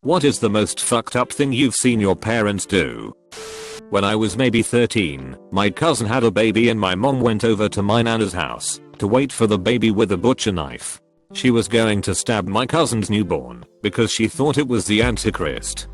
What is the most fucked up thing you've seen your parents do? When I was maybe 13, my cousin had a baby and my mom went over to my nana's house to wait for the baby with a butcher knife. She was going to stab my cousin's newborn because she thought it was the Antichrist.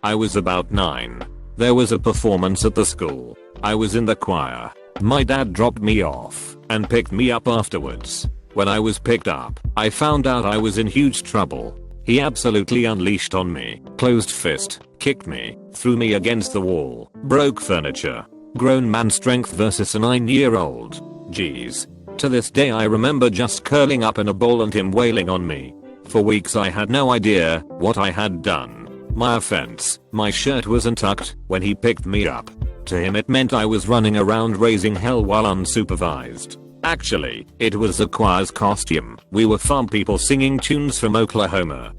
I was about 9. There was a performance at the school. I was in the choir. My dad dropped me off and picked me up afterwards. When I was picked up, I found out I was in huge trouble. He absolutely unleashed on me, closed fist, kicked me, threw me against the wall, broke furniture. Grown man strength versus a 9-year-old. Jeez. To this day I remember just curling up in a ball and him wailing on me. For weeks I had no idea what I had done. My offense, my shirt wasn't tucked when he picked me up. To him it meant I was running around raising hell while unsupervised. Actually, it was the choir's costume. We were farm people singing tunes from Oklahoma.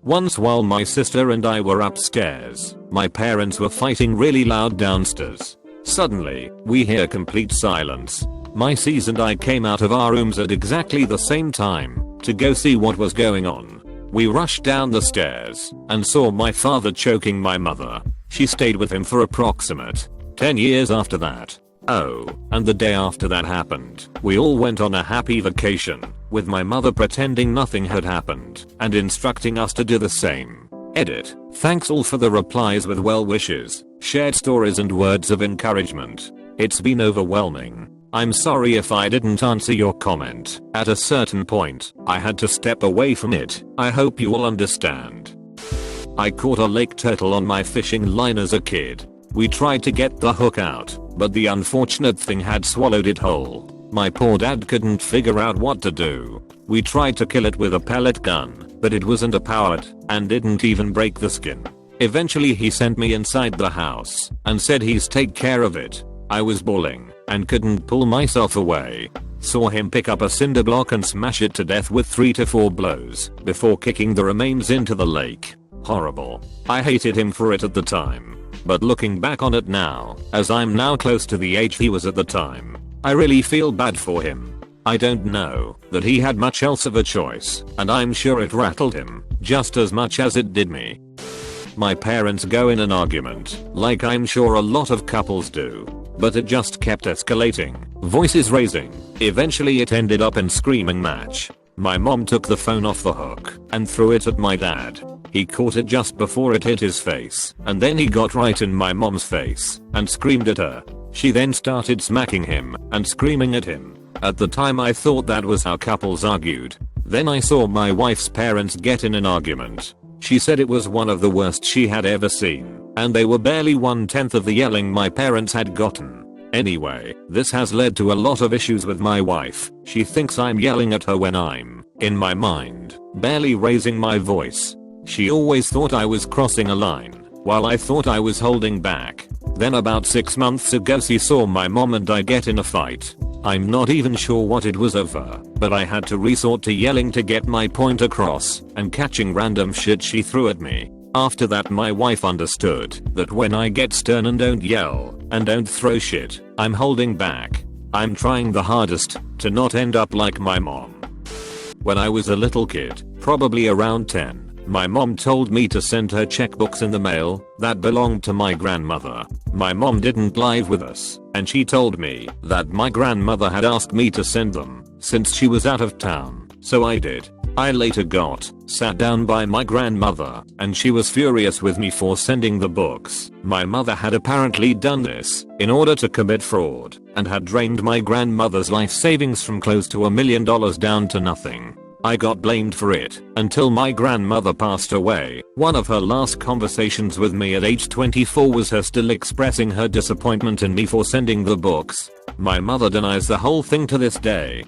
Once while my sister and I were upstairs, my parents were fighting really loud downstairs. Suddenly, we hear complete silence. My sis and I came out of our rooms at exactly the same time to go see what was going on. We rushed down the stairs and saw my father choking my mother. She stayed with him for approximate 10 years after that. Oh, and the day after that happened, we all went on a happy vacation, with my mother pretending nothing had happened and instructing us to do the same. Edit. Thanks all for the replies with well wishes, shared stories and words of encouragement. It's been overwhelming. I'm sorry if I didn't answer your comment. At a certain point, I had to step away from it. I hope you all understand. I caught a lake turtle on my fishing line as a kid. We tried to get the hook out, but the unfortunate thing had swallowed it whole. My poor dad couldn't figure out what to do. We tried to kill it with a pellet gun, but it wasn't powered and didn't even break the skin. Eventually he sent me inside the house and said he's take care of it. I was bawling and couldn't pull myself away. Saw him pick up a cinder block and smash it to death with 3 to 4 blows before kicking the remains into the lake. Horrible. I hated him for it at the time. But looking back on it now, as I'm now close to the age he was at the time, I really feel bad for him. I don't know that he had much else of a choice, and I'm sure it rattled him just as much as it did me. My parents go in an argument, like I'm sure a lot of couples do, but it just kept escalating, voices raising. Eventually it ended up in screaming match. My mom took the phone off the hook and threw it at my dad. He caught it just before it hit his face, and then he got right in my mom's face and screamed at her. She then started smacking him and screaming at him. At the time I thought that was how couples argued. Then I saw my wife's parents get in an argument. She said it was one of the worst she had ever seen, and they were barely 1/10 of the yelling my parents had gotten. Anyway, this has led to a lot of issues with my wife. She thinks I'm yelling at her when I'm, in my mind, barely raising my voice. She always thought I was crossing a line, while I thought I was holding back. Then about 6 months ago she saw my mom and I get in a fight. I'm not even sure what it was over, but I had to resort to yelling to get my point across and catching random shit she threw at me. After that my wife understood that when I get stern and don't yell and don't throw shit, I'm holding back. I'm trying the hardest to not end up like my mom. When I was a little kid, probably around 10, my mom told me to send her checkbooks in the mail that belonged to my grandmother. My mom didn't live with us, and she told me that my grandmother had asked me to send them since she was out of town, so I did. I later got sat down by my grandmother, and she was furious with me for sending the books. My mother had apparently done this in order to commit fraud and had drained my grandmother's life savings from close to $1 million down to nothing. I got blamed for it until my grandmother passed away. One of her last conversations with me at age 24 was her still expressing her disappointment in me for sending the books. My mother denies the whole thing to this day.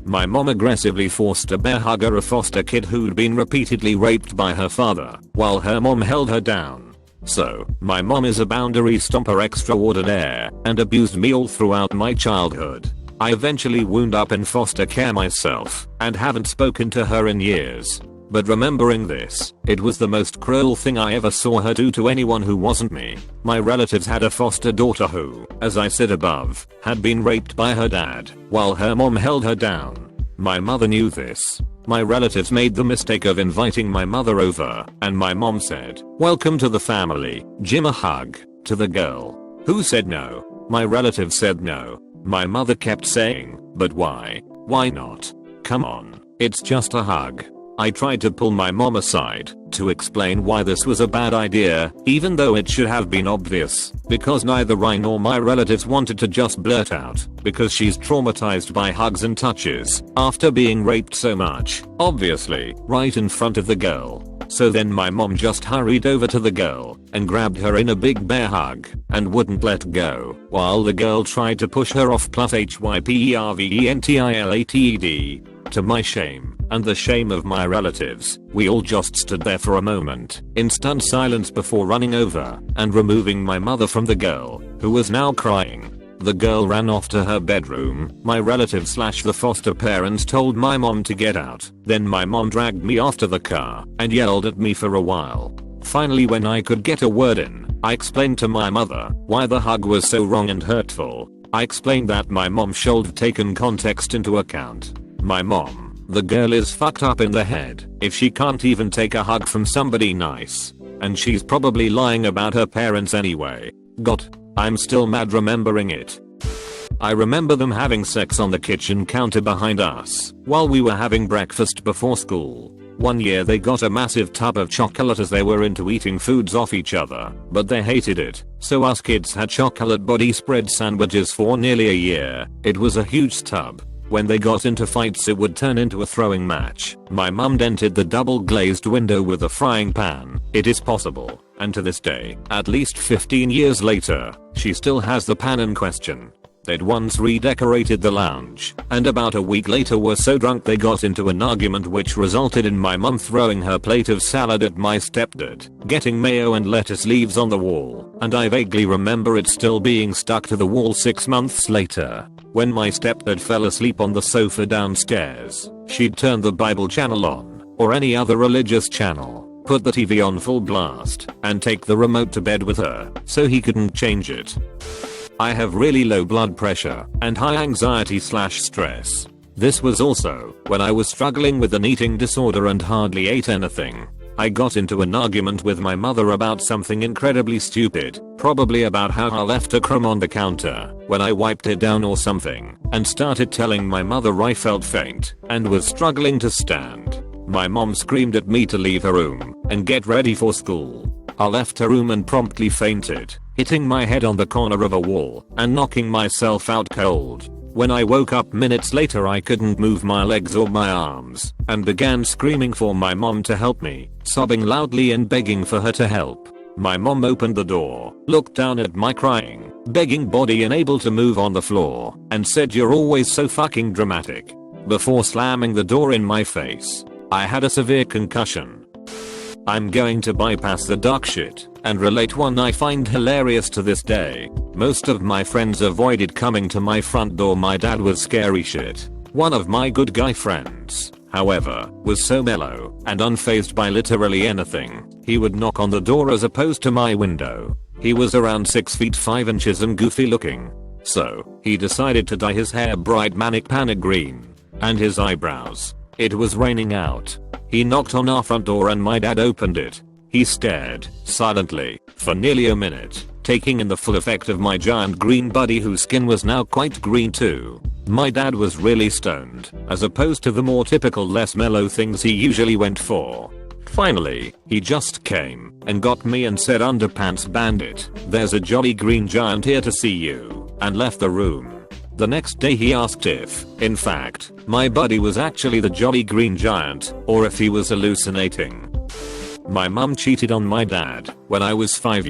My mom aggressively forced a bear hugger, a foster kid who'd been repeatedly raped by her father, while her mom held her down. So, my mom is a boundary stomper extraordinaire and abused me all throughout my childhood. I eventually wound up in foster care myself and haven't spoken to her in years. But remembering this, it was the most cruel thing I ever saw her do to anyone who wasn't me. My relatives had a foster daughter who, as I said above, had been raped by her dad while her mom held her down. My mother knew this My relatives made the mistake of inviting my mother over, and my mom said, "Welcome to the family, Jim a hug," to the girl. Who said no? My relatives said no. My mother kept saying, "But why? Why not? Come on, it's just a hug." I tried to pull my mom aside to explain why this was a bad idea, even though it should have been obvious, because neither I nor my relatives wanted to just blurt out, because she's traumatized by hugs and touches after being raped so much, obviously, right in front of the girl. So then my mom just hurried over to the girl and grabbed her in a big bear hug and wouldn't let go, while the girl tried to push her off plus hyperventiled. To my shame, and the shame of my relatives, we all just stood there for a moment, in stunned silence before running over and removing my mother from the girl, who was now crying. The girl ran off to her bedroom. My relatives / the foster parents told my mom to get out. Then my mom dragged me after the car and yelled at me for a while. Finally, when I could get a word in, I explained to my mother why the hug was so wrong and hurtful. I explained that my mom should have taken context into account. My mom, the girl is fucked up in the head if she can't even take a hug from somebody nice. And she's probably lying about her parents anyway. God, I'm still mad remembering it. I remember them having sex on the kitchen counter behind us while we were having breakfast before school. One year they got a massive tub of chocolate as they were into eating foods off each other, but they hated it, so us kids had chocolate body spread sandwiches for nearly a year. It was a huge tub. When they got into fights it would turn into a throwing match. My mum dented the double glazed window with a frying pan. It is possible, and to this day, at least 15 years later, she still has the pan in question. They'd once redecorated the lounge, and about a week later were so drunk they got into an argument which resulted in my mum throwing her plate of salad at my stepdad, getting mayo and lettuce leaves on the wall, and I vaguely remember it still being stuck to the wall 6 months later. When my stepdad fell asleep on the sofa downstairs, she'd turn the Bible channel on, or any other religious channel, put the TV on full blast, and take the remote to bed with her, so he couldn't change it. I have really low blood pressure and high anxiety / stress. This was also when I was struggling with an eating disorder and hardly ate anything. I got into an argument with my mother about something incredibly stupid, probably about how I left a crumb on the counter when I wiped it down or something, and started telling my mother I felt faint and was struggling to stand. My mom screamed at me to leave her room and get ready for school. I left her room and promptly fainted, hitting my head on the corner of a wall and knocking myself out cold. When I woke up minutes later I couldn't move my legs or my arms and began screaming for my mom to help me, sobbing loudly and begging for her to help. My mom opened the door, looked down at my crying, begging body unable to move on the floor, and said, "You're always so fucking dramatic," before slamming the door in my face. I had a severe concussion. I'm going to bypass the dark shit and relate one I find hilarious to this day. Most of my friends avoided coming to my front door. My dad was scary shit. One of my good guy friends, however, was so mellow and unfazed by literally anything. He would knock on the door as opposed to my window. He was around 6 feet 5 inches and goofy looking. So, he decided to dye his hair bright manic panic green. And his eyebrows. It was raining out. He knocked on our front door and my dad opened it. He stared, silently, for nearly a minute, taking in the full effect of my giant green buddy whose skin was now quite green too. My dad was really stoned, as opposed to the more typical less mellow things he usually went for. Finally, he just came and got me and said, "Underpants bandit, there's a jolly green giant here to see you," and left the room. The next day he asked if, in fact, my buddy was actually the jolly green giant, or if he was hallucinating. My mum cheated on my dad when I was 5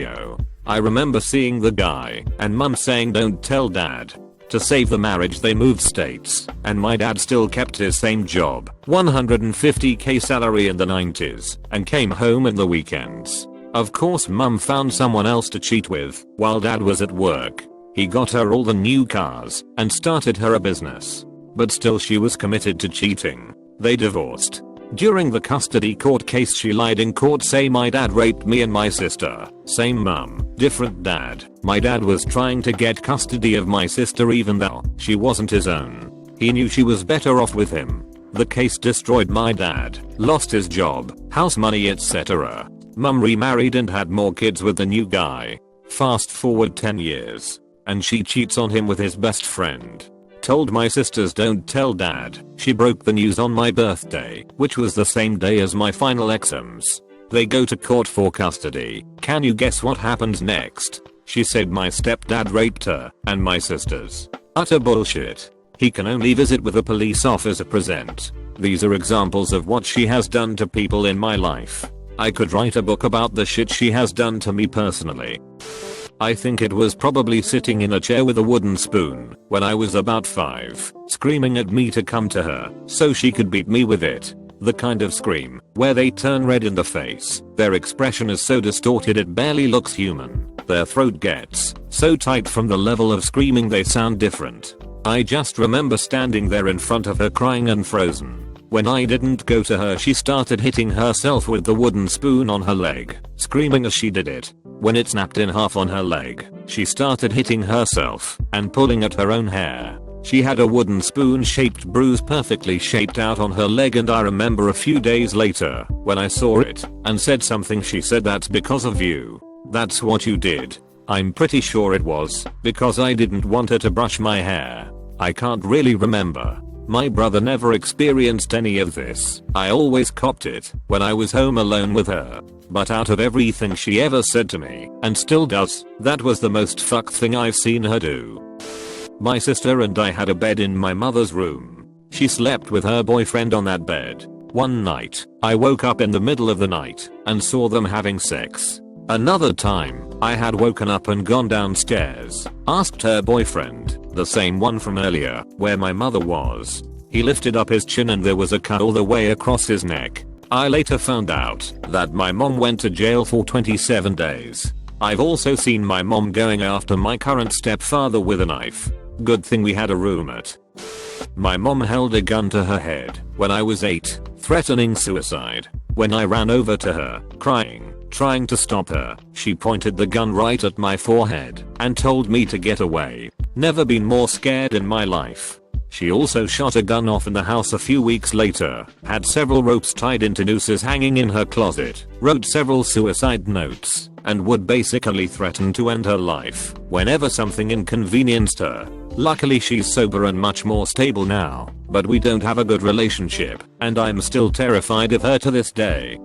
I remember seeing the guy and mum saying don't tell dad. To save the marriage they moved states, and my dad still kept his same job, $150k salary in the 90s, and came home in the weekends. Of course mum found someone else to cheat with while dad was at work. He got her all the new cars and started her a business. But still she was committed to cheating. They divorced. During the custody court case she lied in court, say my dad raped me and my sister. Same mum, different dad. My dad was trying to get custody of my sister even though she wasn't his own. He knew she was better off with him. The case destroyed my dad, lost his job, house money, etc. Mum remarried and had more kids with the new guy. Fast forward 10 years. And she cheats on him with his best friend. Told my sisters don't tell dad. She broke the news on my birthday, which was the same day as my final exams. They go to court for custody. Can you guess what happens next? She said my stepdad raped her and my sisters. Utter bullshit. He can only visit with a police officer present. These are examples of what she has done to people in my life. I could write a book about the shit she has done to me personally. I think it was probably sitting in a chair with a wooden spoon when I was about 5, screaming at me to come to her so she could beat me with it. The kind of scream where they turn red in the face, their expression is so distorted it barely looks human, their throat gets so tight from the level of screaming they sound different. I just remember standing there in front of her crying and frozen. When I didn't go to her, she started hitting herself with the wooden spoon on her leg, screaming as she did it. When it snapped in half on her leg, she started hitting herself and pulling at her own hair. She had a wooden spoon shaped bruise perfectly shaped out on her leg, and I remember a few days later when I saw it and said something, she said, "That's because of you. That's what you did." I'm pretty sure it was because I didn't want her to brush my hair. I can't really remember. My brother never experienced any of this. I always copped it when I was home alone with her. But out of everything she ever said to me, and still does, that was the most fucked thing I've seen her do. My sister and I had a bed in my mother's room. She slept with her boyfriend on that bed. One night, I woke up in the middle of the night and saw them having sex. Another time, I had woken up and gone downstairs, asked her boyfriend, the same one from earlier, where my mother was. He lifted up his chin and there was a cut all the way across his neck. I later found out that my mom went to jail for 27 days. I've also seen my mom going after my current stepfather with a knife. Good thing we had a roommate. My mom held a gun to her head when I was 8, threatening suicide. When I ran over to her, crying, trying to stop her, she pointed the gun right at my forehead and told me to get away. Never been more scared in my life. She also shot a gun off in the house a few weeks later, had several ropes tied into nooses hanging in her closet, wrote several suicide notes, and would basically threaten to end her life whenever something inconvenienced her. Luckily she's sober and much more stable now, but we don't have a good relationship, and I'm still terrified of her to this day.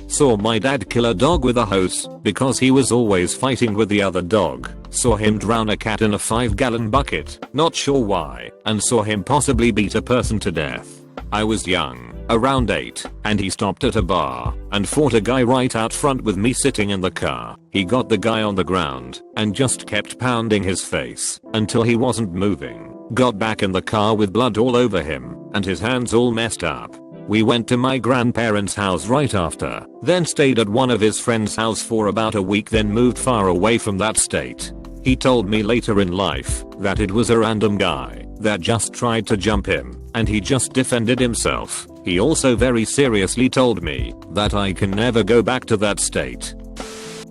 Saw my dad kill a dog with a hose because he was always fighting with the other dog. Saw him drown a cat in a 5-gallon bucket, not sure why, and saw him possibly beat a person to death. I was young, around 8, and he stopped at a bar and fought a guy right out front with me sitting in the car. He got the guy on the ground and just kept pounding his face until he wasn't moving. Got back in the car with blood all over him and his hands all messed up. We went to my grandparents' house right after, then stayed at one of his friend's house for about a week, then moved far away from that state. He told me later in life that it was a random guy that just tried to jump him and he just defended himself. He also very seriously told me that I can never go back to that state.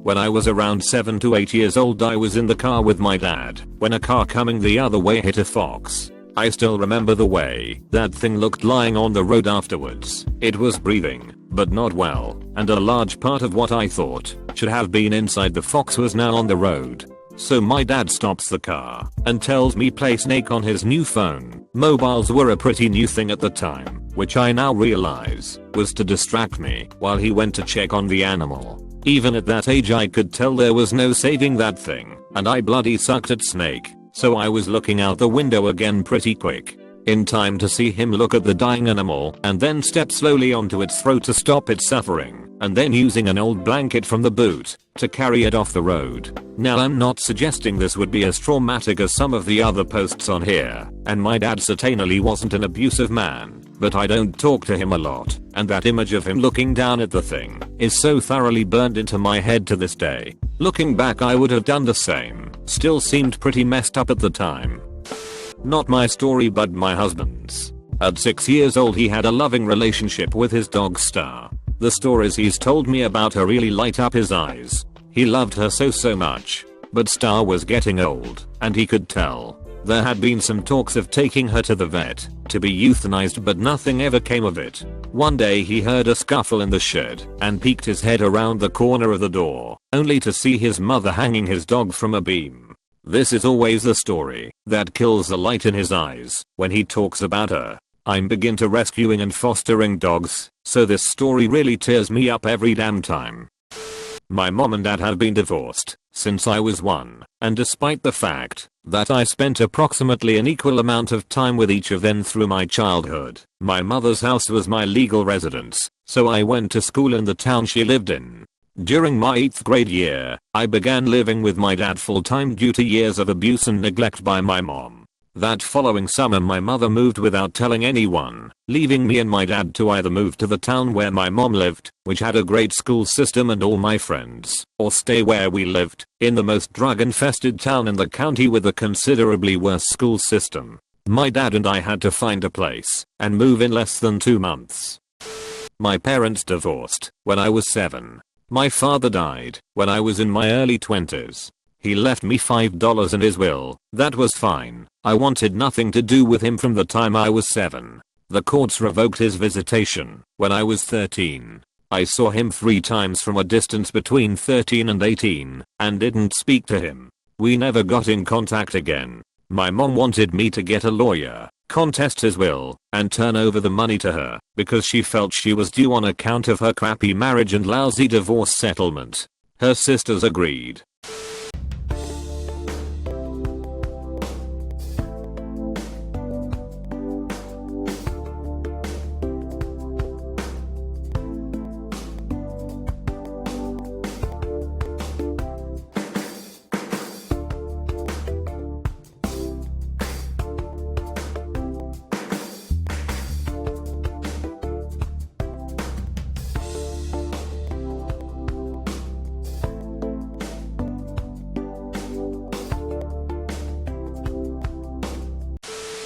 When I was around 7 to 8 years old, I was in the car with my dad when a car coming the other way hit a fox. I still remember the way that thing looked lying on the road afterwards. It was breathing, but not well, and a large part of what I thought should have been inside the fox was now on the road. So my dad stops the car and tells me play Snake on his new phone. Mobiles were a pretty new thing at the time, which I now realize was to distract me while he went to check on the animal. Even at that age I could tell there was no saving that thing, and I bloody sucked at Snake. So I was looking out the window again pretty quick, in time to see him look at the dying animal and then step slowly onto its throat to stop its suffering, and then using an old blanket from the boot to carry it off the road. Now I'm not suggesting this would be as traumatic as some of the other posts on here, and my dad certainly wasn't an abusive man, but I don't talk to him a lot, and that image of him looking down at the thing is so thoroughly burned into my head to this day. Looking back I would have done the same. Still seemed pretty messed up at the time. Not my story but my husband's. At 6 years old he had a loving relationship with his dog Star. The stories he's told me about her really light up his eyes. He loved her so much. But Star was getting old, and he could tell. There had been some talks of taking her to the vet to be euthanized, but nothing ever came of it. One day he heard a scuffle in the shed and peeked his head around the corner of the door, only to see his mother hanging his dog from a beam. This is always the story that kills the light in his eyes when he talks about her. I'm big into rescuing and fostering dogs, so this story really tears me up every damn time. My mom and dad have been divorced since I was 1, and despite the fact that I spent approximately an equal amount of time with each of them through my childhood, my mother's house was my legal residence, so I went to school in the town she lived in. During my 8th grade year, I began living with my dad full-time due to years of abuse and neglect by my mom. That following summer my mother moved without telling anyone, leaving me and my dad to either move to the town where my mom lived, which had a great school system and all my friends, or stay where we lived, in the most drug-infested town in the county with a considerably worse school system. My dad and I had to find a place and move in less than 2 months. My parents divorced when I was 7. My father died when I was in my early 20s. He left me $5 in his will. That was fine. I wanted nothing to do with him from the time I was 7. The courts revoked his visitation when I was 13. I saw him 3 times from a distance between 13 and 18 and didn't speak to him. We never got in contact again. My mom wanted me to get a lawyer, contest his will, and turn over the money to her because she felt she was due on account of her crappy marriage and lousy divorce settlement. Her sisters agreed,